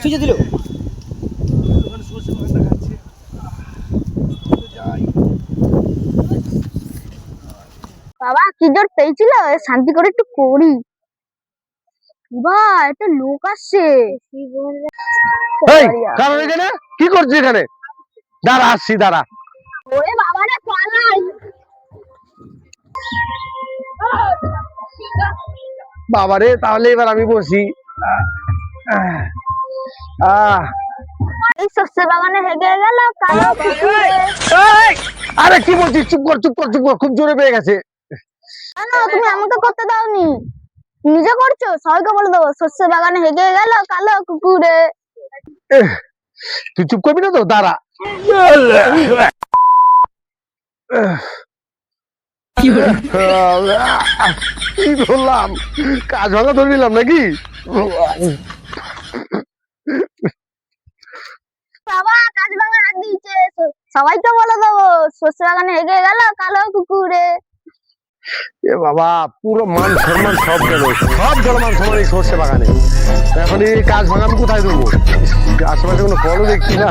ছুঁচে দিল। বাবা কি জোর পেয়েছিল, শান্তি করে একটু করি। ভাই একটা লোক আসছে। এই কারণ এখানে কি করছিস এখানে? দাঁড়া, আসছি, দাঁড়া। ওরে বাবা রে পালাই। বাবারে, তাহলে এবার আমি বসি। এই শস্য বাগানে হেগে গেল কালো কুকুরে। এই, আরে কি বলছিস? চুপ কর, চুপ কর, চুপ কর, খুব জোরে পেয়ে গেছে। কেন তুমি আমাকে করতে দাওনি? নিজে করছো, সবাইকে বলে দেবো শস্য বাগানে হেগে গেল কালো কুকুরে। তুই চুপ করবি না তো? দাঁড়া। কি ধরলাম? কাজ ভাঙা ধরে নিলাম নাকি? বাবা কাজ বাগান হাত দিয়েছে, সবাইকে বলে দেবো শস্য বাগানে হেগে গেল কালো কুকুরে। এ বাবা, পুরো মান সম্মান সব গেল, সব গেল মান সম্মান এই সর্ষে বাগানে। এখন এই কাজ ভাঙা আমি কোথায় দেবো? আশেপাশে কোনো ফলও দেখছি না।